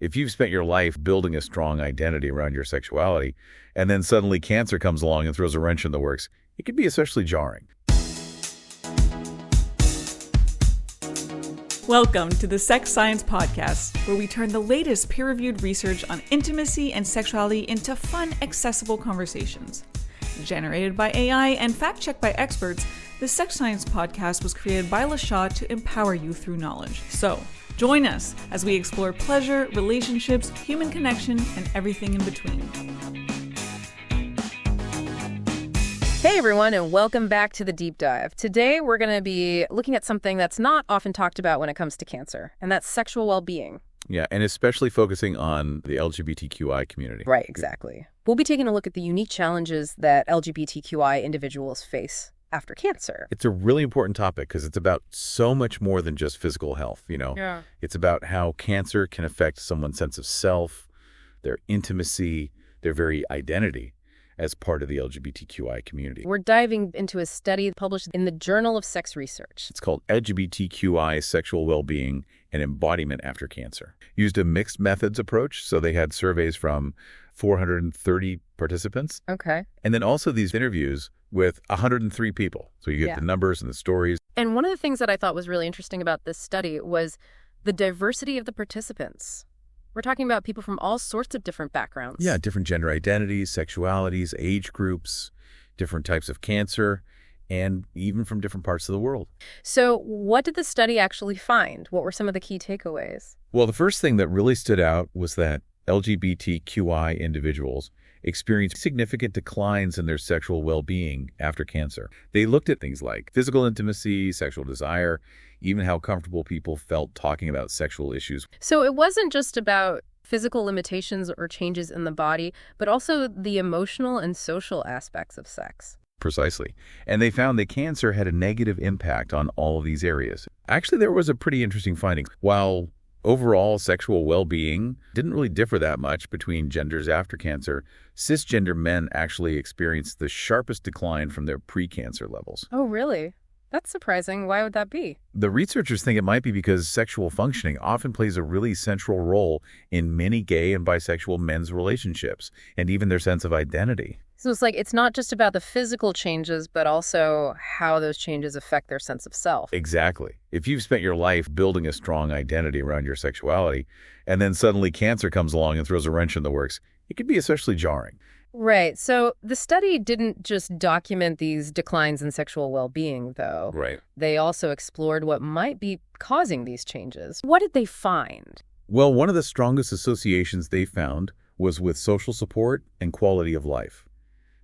If you've spent your life building a strong identity around your sexuality, and then suddenly cancer comes along and throws a wrench in the works, it can be especially jarring. Welcome to the Sex Science Podcast, where we turn the latest peer-reviewed research on intimacy and sexuality into fun, accessible conversations. Generated by AI and fact-checked by experts, the Sex Science Podcast was created by LaShaw to empower you through knowledge. So, join us as we explore pleasure, relationships, human connection, and everything in between. Hey everyone, and welcome back to the Deep Dive. Today we're going to be looking at something that's not often talked about when it comes to cancer, and that's sexual well-being. Yeah, and especially focusing on the LGBTQI community. Right, exactly. We'll be taking a look at the unique challenges that LGBTQI individuals face after cancer. It's a really important topic because it's about so much more than just physical health, Yeah. It's about how cancer can affect someone's sense of self, their intimacy, their very identity as part of the LGBTQI community. We're diving into a study published in the Journal of Sex Research. It's called LGBTQI Sexual Wellbeing and Embodiment After Cancer. Used a mixed methods approach, so they had surveys from 430 participants. Okay. And then also these interviews with 103 people. So you get the numbers and the stories. And one of the things that I thought was really interesting about this study was the diversity of the participants. We're talking about people from all sorts of different backgrounds. Yeah, different gender identities, sexualities, age groups, different types of cancer, and even from different parts of the world. So what did the study actually find? What were some of the key takeaways? Well, the first thing that really stood out was that LGBTQI individuals experienced significant declines in their sexual well-being after cancer. They looked at things like physical intimacy, sexual desire, even how comfortable people felt talking about sexual issues. So it wasn't just about physical limitations or changes in the body, but also the emotional and social aspects of sex. Precisely. And they found that cancer had a negative impact on all of these areas. Actually, there was a pretty interesting finding. While overall sexual well-being didn't really differ that much between genders after cancer, cisgender men actually experienced the sharpest decline from their pre-cancer levels. Oh, really? That's surprising. Why would that be? The researchers think it might be because sexual functioning often plays a really central role in many gay and bisexual men's relationships, and even their sense of identity. So it's like it's not just about the physical changes, but also how those changes affect their sense of self. Exactly. If you've spent your life building a strong identity around your sexuality, and then suddenly cancer comes along and throws a wrench in the works, it can be especially jarring. Right. So the study didn't just document these declines in sexual well-being, though. Right. They also explored what might be causing these changes. What did they find? Well, one of the strongest associations they found was with social support and quality of life.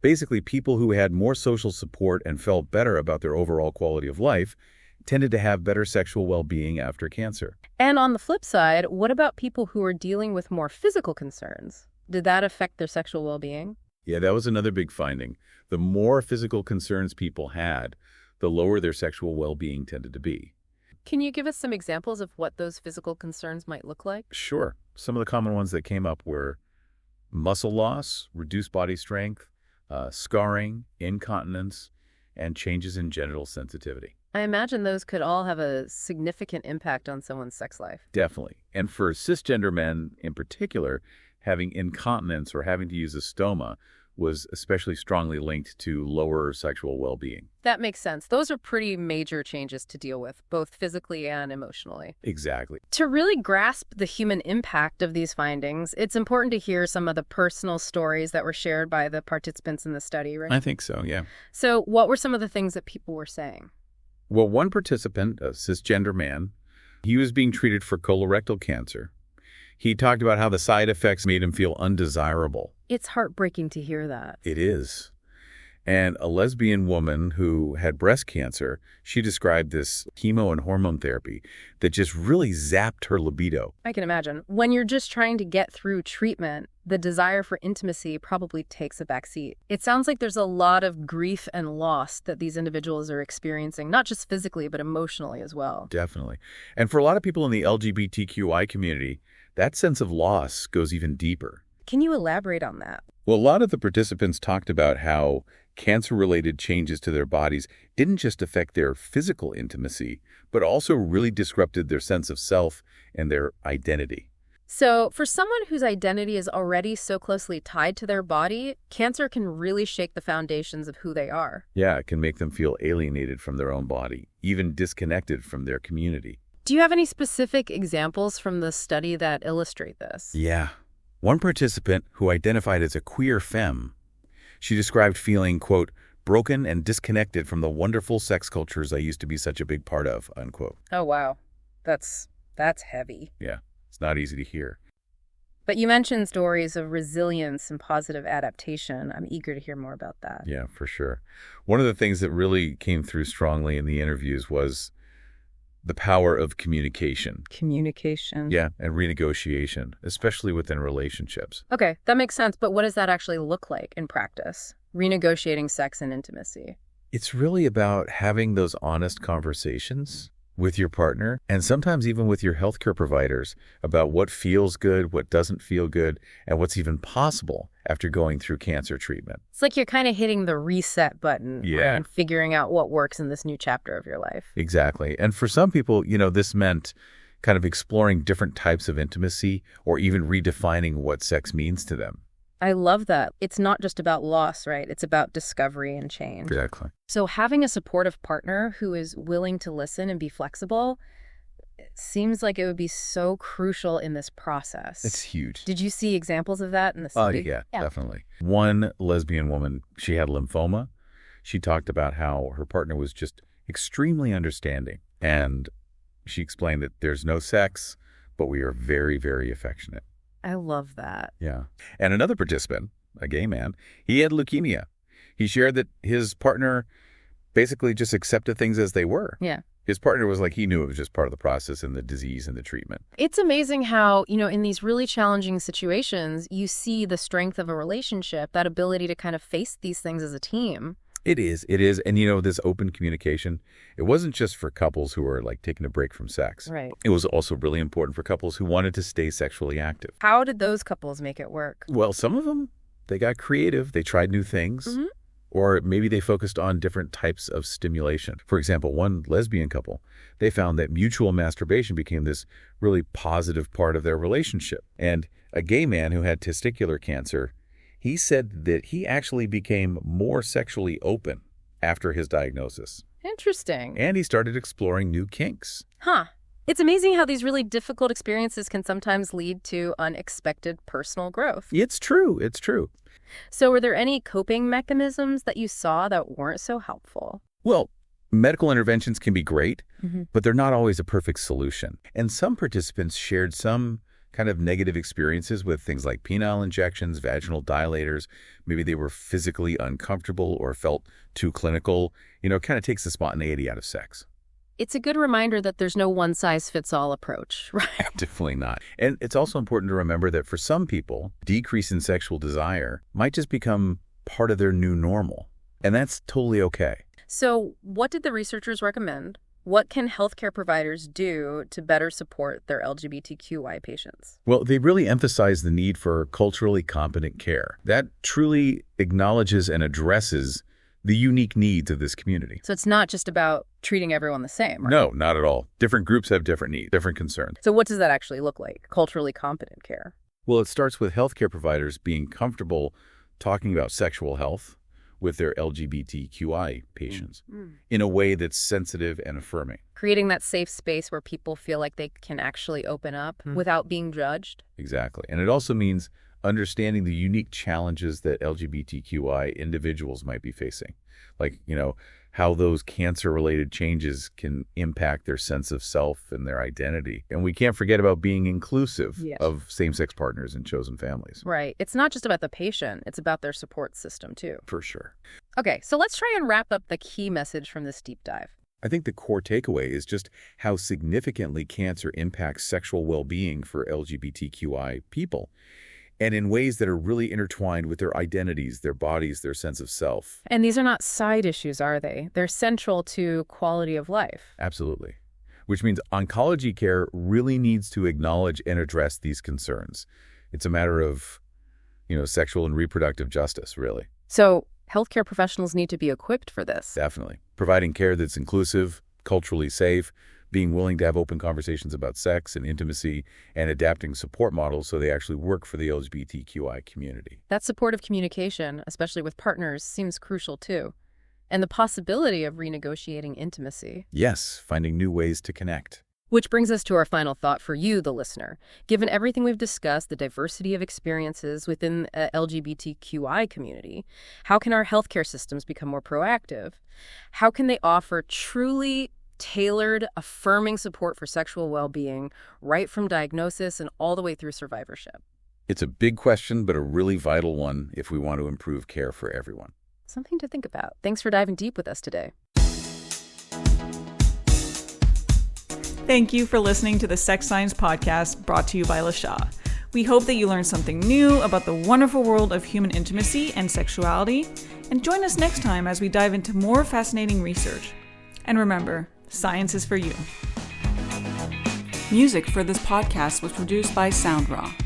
Basically, people who had more social support and felt better about their overall quality of life tended to have better sexual well-being after cancer. And on the flip side, what about people who are dealing with more physical concerns? Did that affect their sexual well-being? Yeah, that was another big finding. The more physical concerns people had, the lower their sexual well-being tended to be. Can you give us some examples of what those physical concerns might look like? Sure. Some of the common ones that came up were muscle loss, reduced body strength, scarring, incontinence, and changes in genital sensitivity. I imagine those could all have a significant impact on someone's sex life. Definitely. And for cisgender men in particular, having incontinence or having to use a stoma was especially strongly linked to lower sexual well-being. That makes sense. Those are pretty major changes to deal with, both physically and emotionally. Exactly. To really grasp the human impact of these findings, it's important to hear some of the personal stories that were shared by the participants in the study, right? I think so, yeah. So what were some of the things that people were saying? Well, one participant, a cisgender man, he was being treated for colorectal cancer. He talked about how the side effects made him feel undesirable. It's heartbreaking to hear that. It is. And a lesbian woman who had breast cancer, she described this chemo and hormone therapy that just really zapped her libido. I can imagine. When you're just trying to get through treatment, the desire for intimacy probably takes a backseat. It sounds like there's a lot of grief and loss that these individuals are experiencing, not just physically, but emotionally as well. Definitely. And for a lot of people in the LGBTQI community, that sense of loss goes even deeper. Can you elaborate on that? Well, a lot of the participants talked about how cancer-related changes to their bodies didn't just affect their physical intimacy, but also really disrupted their sense of self and their identity. So for someone whose identity is already so closely tied to their body, cancer can really shake the foundations of who they are. Yeah, it can make them feel alienated from their own body, even disconnected from their community. Do you have any specific examples from the study that illustrate this? Yeah. One participant who identified as a queer femme, she described feeling, quote, broken and disconnected from the wonderful sex cultures I used to be such a big part of, unquote. Oh, wow. That's heavy. Yeah, it's not easy to hear. But you mentioned stories of resilience and positive adaptation. I'm eager to hear more about that. Yeah, for sure. One of the things that really came through strongly in the interviews was the power of communication. Communication. Yeah, and renegotiation, especially within relationships. Okay, that makes sense. But what does that actually look like in practice? Renegotiating sex and intimacy. It's really about having those honest conversations with your partner and sometimes even with your healthcare providers about what feels good, what doesn't feel good, and what's even possible after going through cancer treatment. It's like you're kind of hitting the reset button and figuring out what works in this new chapter of your life. Exactly. And for some people, this meant kind of exploring different types of intimacy or even redefining what sex means to them. I love that. It's not just about loss, right? It's about discovery and change. Exactly. So having a supportive partner who is willing to listen and be flexible, it seems like it would be so crucial in this process. It's huge. Did you see examples of that in the study? Yeah, definitely. One lesbian woman, she had lymphoma. She talked about how her partner was just extremely understanding. And she explained that there's no sex, but we are very, very affectionate. I love that. Yeah. And another participant, a gay man, he had leukemia. He shared that his partner basically just accepted things as they were. Yeah. His partner was like, he knew it was just part of the process and the disease and the treatment. It's amazing how, in these really challenging situations, you see the strength of a relationship, that ability to kind of face these things as a team. It is. And, this open communication, it wasn't just for couples who were like taking a break from sex. Right. It was also really important for couples who wanted to stay sexually active. How did those couples make it work? Well, some of them, they got creative. They tried new things. Mm-hmm. Or maybe they focused on different types of stimulation. For example, one lesbian couple, they found that mutual masturbation became this really positive part of their relationship. And a gay man who had testicular cancer, he said that he actually became more sexually open after his diagnosis. Interesting. And he started exploring new kinks. Huh. It's amazing how these really difficult experiences can sometimes lead to unexpected personal growth. It's true. It's true. So were there any coping mechanisms that you saw that weren't so helpful? Well, medical interventions can be great, mm-hmm. but they're not always a perfect solution. And some participants shared some kind of negative experiences with things like penile injections, vaginal dilators. Maybe they were physically uncomfortable or felt too clinical. It kind of takes the spontaneity out of sex. It's a good reminder that there's no one-size-fits-all approach, right? Definitely not. And it's also important to remember that for some people, decrease in sexual desire might just become part of their new normal. And that's totally okay. So what did the researchers recommend? What can healthcare providers do to better support their LGBTQI patients? Well, they really emphasize the need for culturally competent care. That truly acknowledges and addresses the unique needs of this community. So it's not just about treating everyone the same, right? No, not at all. Different groups have different needs, different concerns. So what does that actually look like, culturally competent care? Well, it starts with healthcare providers being comfortable talking about sexual health with their LGBTQI patients in a way that's sensitive and affirming. Creating that safe space where people feel like they can actually open up without being judged. Exactly. And it also means understanding the unique challenges that LGBTQI individuals might be facing. Like, how those cancer-related changes can impact their sense of self and their identity. And we can't forget about being inclusive of same-sex partners and chosen families. Right. It's not just about the patient. It's about their support system, too. For sure. Okay, so let's try and wrap up the key message from this deep dive. I think the core takeaway is just how significantly cancer impacts sexual well-being for LGBTQI people, and in ways that are really intertwined with their identities, their bodies, their sense of self. And these are not side issues, are they? They're central to quality of life. Absolutely. Which means oncology care really needs to acknowledge and address these concerns. It's a matter of, sexual and reproductive justice, really. So healthcare professionals need to be equipped for this. Definitely. Providing care that's inclusive, culturally safe, being willing to have open conversations about sex and intimacy, and adapting support models so they actually work for the LGBTQI community. That supportive communication, especially with partners, seems crucial too. And the possibility of renegotiating intimacy. Yes, finding new ways to connect. Which brings us to our final thought for you, the listener. Given everything we've discussed, the diversity of experiences within the LGBTQI community, how can our healthcare systems become more proactive? How can they offer truly tailored, affirming support for sexual well-being, right from diagnosis and all the way through survivorship? It's a big question, but a really vital one if we want to improve care for everyone. Something to think about. Thanks for diving deep with us today. Thank you for listening to the Sex Science Podcast brought to you by LaShaw. We hope that you learned something new about the wonderful world of human intimacy and sexuality, and join us next time as we dive into more fascinating research. And remember, science is for you. Music for this podcast was produced by SOUNDRAW.